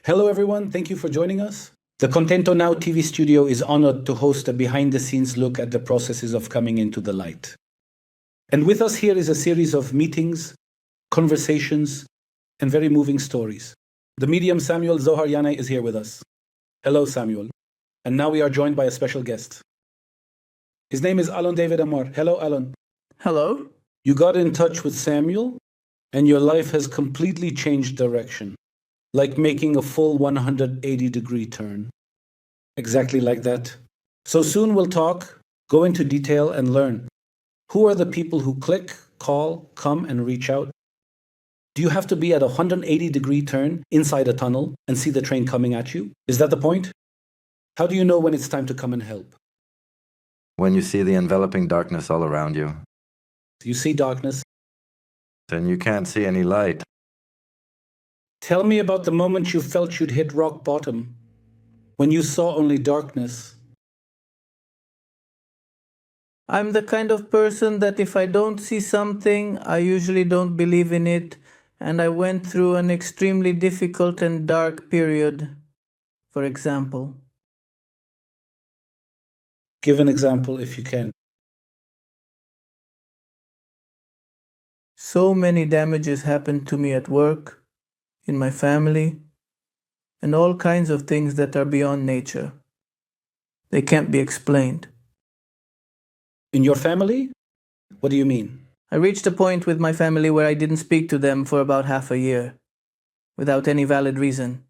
Hello, everyone. Thank you for joining us. The Contento Now TV studio is honored to host a behind the scenes look at the processes of coming into the light. And with us here is a series of meetings, conversations, and very moving stories. The medium Samuel Zohar Yanai is here with us. Hello, Samuel. And now we are joined by a special guest. His name is Alon David Amar. Hello, Alon. Hello? You got in touch with Samuel, and your life has completely changed direction, like making a full 180-degree turn. Exactly like that. So soon we'll talk, go into detail, and learn. Who are the people who click, call, come, and reach out? Do you have to be at a 180-degree turn inside a tunnel and see the train coming at you? Is that the point? How do you know when it's time to come and help? When you see the enveloping darkness all around you, You see darkness. then you can't see any light. Tell me about the moment you felt you'd hit rock bottom, when you saw only darkness. I'm the kind of person that if I don't see something, I usually don't believe in it, and I went through an extremely difficult and dark period, for example. Give an example if you can. So many damages happened to me at work, in my family, and all kinds of things that are beyond nature. They can't be explained. In your family? What do you mean? I reached a point with my family where I didn't speak to them for about half a year, without any valid reason.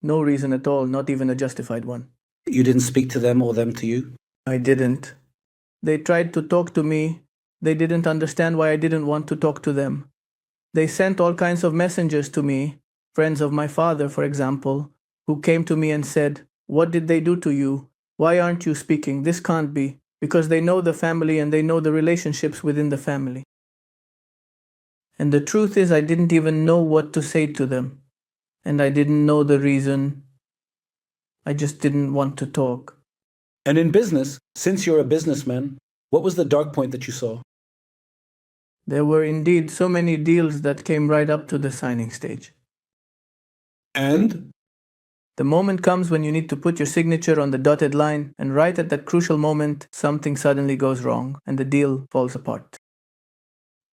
No reason at all, not even a justified one. You didn't speak to them or them to you? I didn't. They tried to talk to me. They didn't understand why I didn't want to talk to them. They sent all kinds of messengers to me, friends of my father, for example, who came to me and said, "What did they do to you? Why aren't you speaking? This can't be." Because they know the family and they know the relationships within the family. And the truth is, I didn't even know what to say to them. And I didn't know the reason. I just didn't want to talk. And in business, since you're a businessman, what was the dark point that you saw? There were indeed so many deals that came right up to the signing stage. And? The moment comes when you need to put your signature on the dotted line, and right at that crucial moment, something suddenly goes wrong, and the deal falls apart.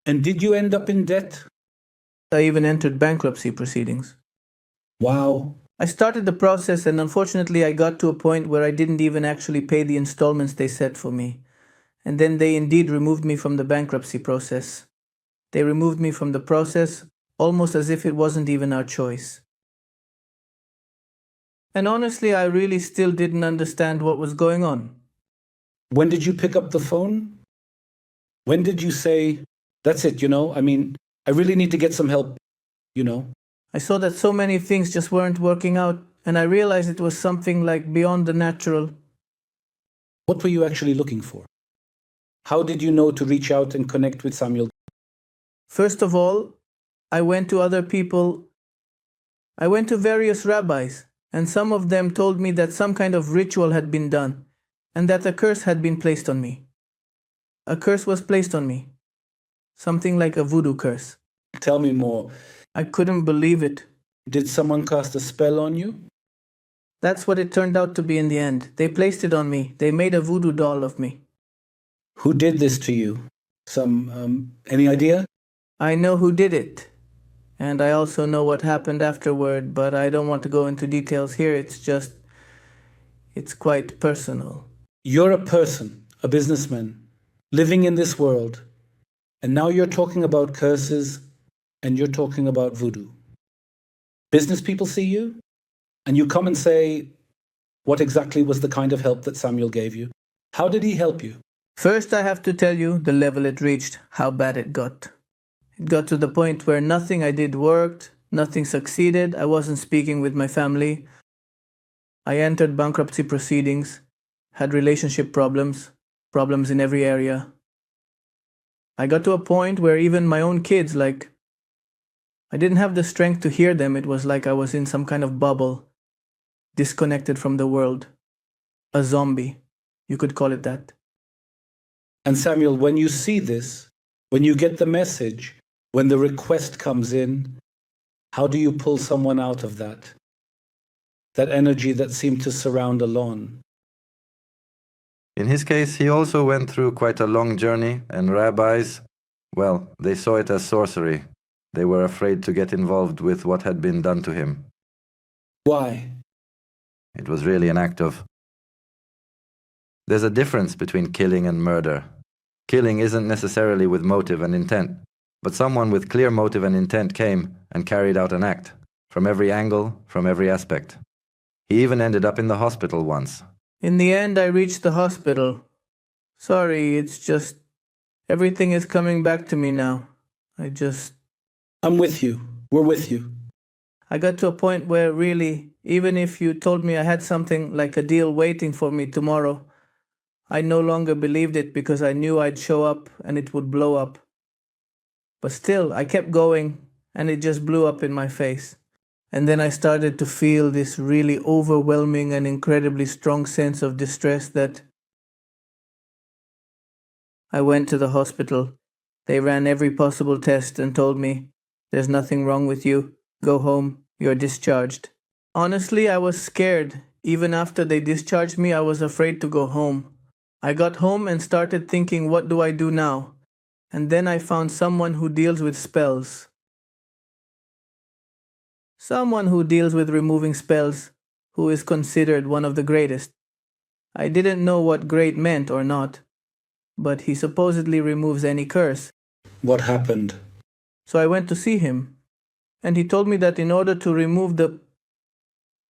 And did you end up in debt? I even entered bankruptcy proceedings. Wow. I started the process, and unfortunately I got to a point where I didn't even actually pay the installments they set for me. And then they indeed removed me from the bankruptcy process. They removed me from the process almost as if it wasn't even our choice. And honestly, I really still didn't understand what was going on. When did you pick up the phone? When did you say, that's it, I really need to get some help, I saw that so many things just weren't working out, and I realized it was something like beyond the natural. What were you actually looking for? How did you know to reach out and connect with Samuel? First of all, I went to other people. I went to various rabbis, and some of them told me that some kind of ritual had been done, and that a curse had been placed on me. A curse was placed on me. Something like a voodoo curse. Tell me more. I couldn't believe it. Did someone cast a spell on you? That's what it turned out to be in the end. They placed it on me. They made a voodoo doll of me. Who did this to you? Any idea? I know who did it. And I also know what happened afterward, but I don't want to go into details here. It's quite personal. You're a person, a businessman, living in this world. And now you're talking about curses and you're talking about voodoo. Business people see you and you come and say, what exactly was the kind of help that Samuel gave you? How did he help you? First, I have to tell you the level it reached, how bad it got. It got to the point where nothing I did worked, nothing succeeded, I wasn't speaking with my family. I entered bankruptcy proceedings, had relationship problems in every area. I got to a point where even my own kids, I didn't have the strength to hear them. It was like I was in some kind of bubble, disconnected from the world. A zombie, you could call it that. And Samuel, when you see this, when you get the message, when the request comes in, how do you pull someone out of that? that energy that seemed to surround a lawn. In his case, he also went through quite a long journey, and rabbis, well, they saw it as sorcery. They were afraid to get involved with what had been done to him. Why? It was really an act of... There's a difference between killing and murder. Killing isn't necessarily with motive and intent, but someone with clear motive and intent came and carried out an act, from every angle, from every aspect. He even ended up in the hospital once. In the end, I reached the hospital. Sorry, it's just... everything is coming back to me now. I'm with you. We're with you. I got to a point where really, even if you told me I had something like a deal waiting for me tomorrow, I no longer believed it because I knew I'd show up and it would blow up. But still, I kept going and it just blew up in my face. And then I started to feel this really overwhelming and incredibly strong sense of distress that I went to the hospital. They ran every possible test and told me, "There's nothing wrong with you. Go home. You're discharged." Honestly, I was scared. Even after they discharged me, I was afraid to go home. I got home and started thinking, what do I do now? And then I found someone who deals with spells. Someone who deals with removing spells, who is considered one of the greatest. I didn't know what great meant or not, but he supposedly removes any curse. What happened? So I went to see him, and he told me that in order to remove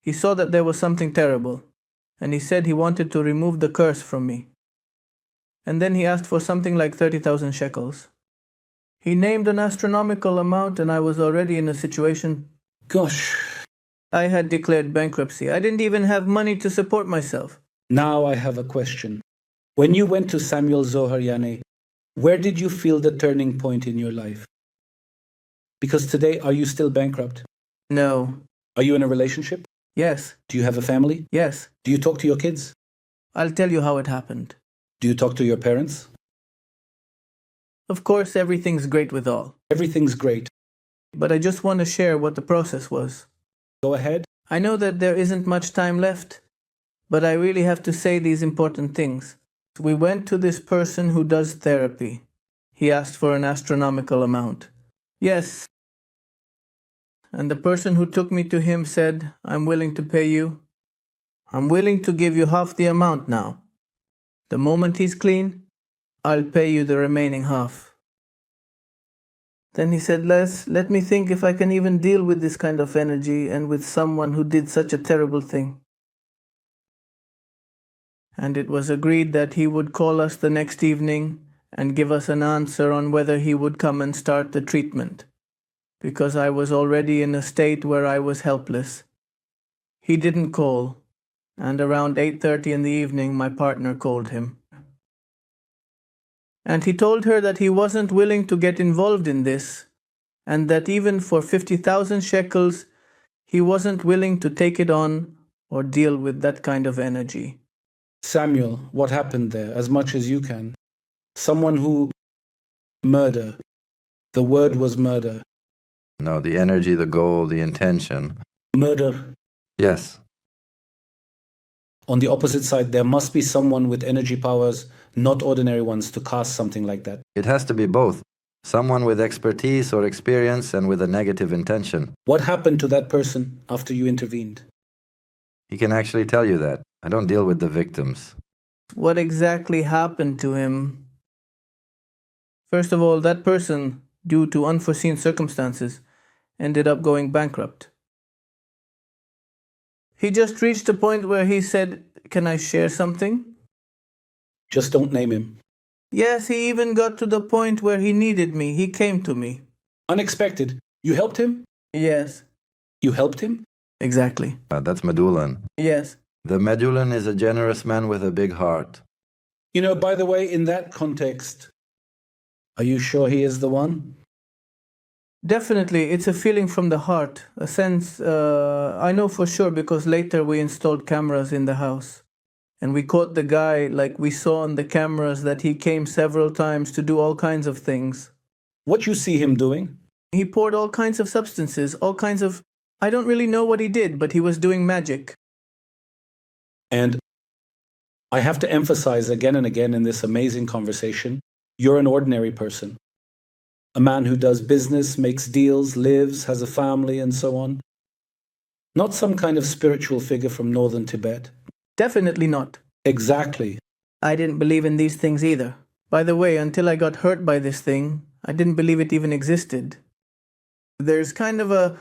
he saw that there was something terrible, and he said he wanted to remove the curse from me. And then he asked for something like 30,000 shekels. He named an astronomical amount, and I was already in a situation. Gosh. I had declared bankruptcy. I didn't even have money to support myself. Now I have a question. When you went to Samuel Zohar Yanai, where did you feel the turning point in your life? Because today, are you still bankrupt? No. Are you in a relationship? Yes. Do you have a family? Yes. Do you talk to your kids? I'll tell you how it happened. Do you talk to your parents? Of course, everything's great with all. Everything's great. But I just want to share what the process was. Go ahead. I know that there isn't much time left, but I really have to say these important things. We went to this person who does therapy. He asked for an astronomical amount. Yes. And the person who took me to him said, "I'm willing to pay you. I'm willing to give you half the amount now. The moment he's clean, I'll pay you the remaining half." Then he said, let me think if I can even deal with this kind of energy and with someone who did such a terrible thing. And it was agreed that he would call us the next evening and give us an answer on whether he would come and start the treatment, because I was already in a state where I was helpless. He didn't call, and around 8:30 in the evening my partner called him. And he told her that he wasn't willing to get involved in this, and that even for 50,000 shekels, he wasn't willing to take it on or deal with that kind of energy. Samuel, what happened there, as much as you can? Someone who... Murder. The word was murder. No, the energy, the goal, the intention. Murder. Yes. On the opposite side, there must be someone with energy powers, not ordinary ones, to cast something like that. It has to be both. Someone with expertise or experience and with a negative intention. What happened to that person after you intervened? He can actually tell you that. I don't deal with the victims. What exactly happened to him? First of all, that person, due to unforeseen circumstances, ended up going bankrupt. He just reached a point where he said, "Can I share something?" Just don't name him. Yes, he even got to the point where he needed me. He came to me. Unexpected. You helped him? Yes. You helped him? Exactly. That's Medulan. Yes. The Medulan is a generous man with a big heart. You know, by the way, in that context, are you sure he is the one? Definitely, it's a feeling from the heart, a sense, I know for sure because later we installed cameras in the house. And we caught the guy, like we saw on the cameras, that he came several times to do all kinds of things. What you see him doing? He poured all kinds of substances, all kinds of I don't really know what he did, but he was doing magic. And I have to emphasize again and again in this amazing conversation, you're an ordinary person. A man who does business, makes deals, lives, has a family, and so on. Not some kind of spiritual figure from northern Tibet. Definitely not. Exactly. I didn't believe in these things either. By the way, until I got hurt by this thing, I didn't believe it even existed. There's kind of a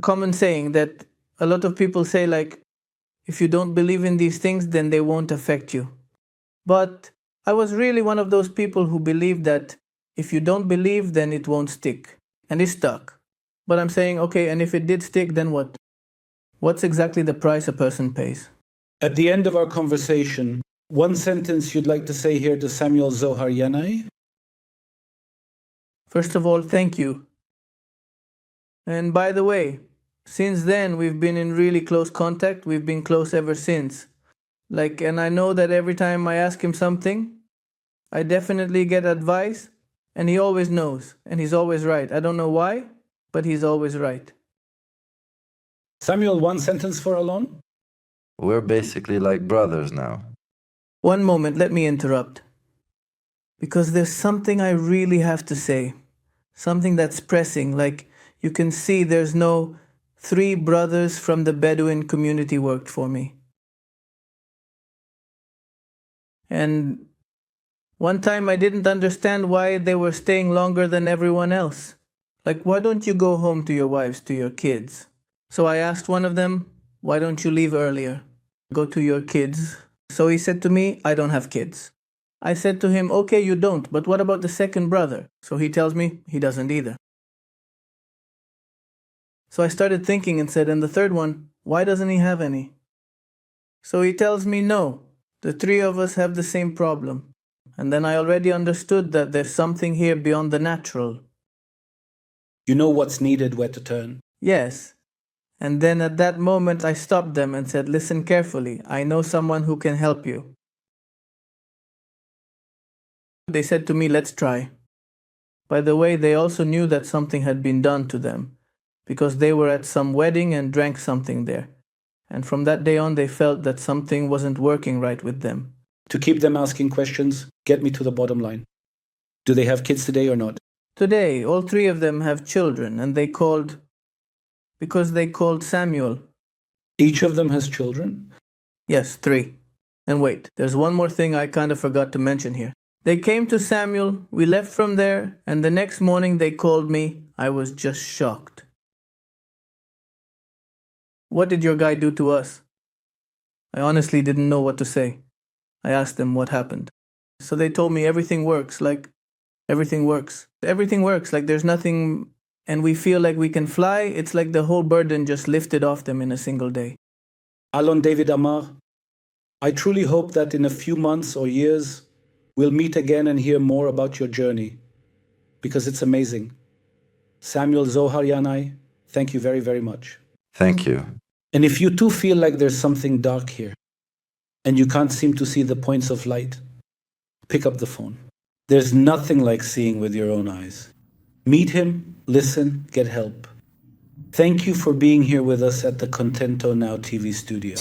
common saying that a lot of people say, like, if you don't believe in these things, then they won't affect you. But I was really one of those people who believed that if you don't believe, then it won't stick. And it stuck. But I'm saying, okay, and if it did stick, then what? What's exactly the price a person pays? At the end of our conversation, one sentence you'd like to say here to Samuel Zohar Yanai? First of all, thank you. And by the way, since then, we've been in really close contact. We've been close ever since. And I know that every time I ask him something, I definitely get advice, and he always knows, and he's always right. I don't know why, but he's always right. Samuel, one sentence for Alon? We're basically like brothers now. One moment, let me interrupt. Because there's something I really have to say. Something that's pressing, like you can see there's no 3 brothers from the Bedouin community worked for me. And one time I didn't understand why they were staying longer than everyone else. Like, why don't you go home to your wives, to your kids? So I asked one of them, why don't you leave earlier? Go to your kids. So he said to me, I don't have kids. I said to him, okay, you don't, but what about the second brother? So he tells me he doesn't either. So I started thinking and said, and the third one, why doesn't he have any? So he tells me, no, the 3 of us have the same problem. And then I already understood that there's something here beyond the natural. You know what's needed, where to turn. Yes. And then at that moment I stopped them and said, listen carefully, I know someone who can help you. They said to me, let's try. By the way, they also knew that something had been done to them, because they were at some wedding and drank something there. And from that day on, they felt that something wasn't working right with them. To keep them asking questions, get me to the bottom line. Do they have kids today or not? Today, all 3 of them have children, and because they called Samuel. Each of them has children? Yes, 3. And wait, there's one more thing I kind of forgot to mention here. They came to Samuel, we left from there, and the next morning they called me. I was just shocked. What did your guy do to us? I honestly didn't know what to say. I asked them what happened. So they told me everything works, like everything works. Everything works, like there's nothing, and we feel like we can fly. It's like the whole burden just lifted off them in a single day. Alon David Amar, I truly hope that in a few months or years, we'll meet again and hear more about your journey, because it's amazing. Samuel Zohar Yanai, thank you very, very much. Thank you. And if you too feel like there's something dark here, and you can't seem to see the points of light, pick up the phone. There's nothing like seeing with your own eyes. Meet him, listen, get help. Thank you for being here with us at the Contento Now TV studio.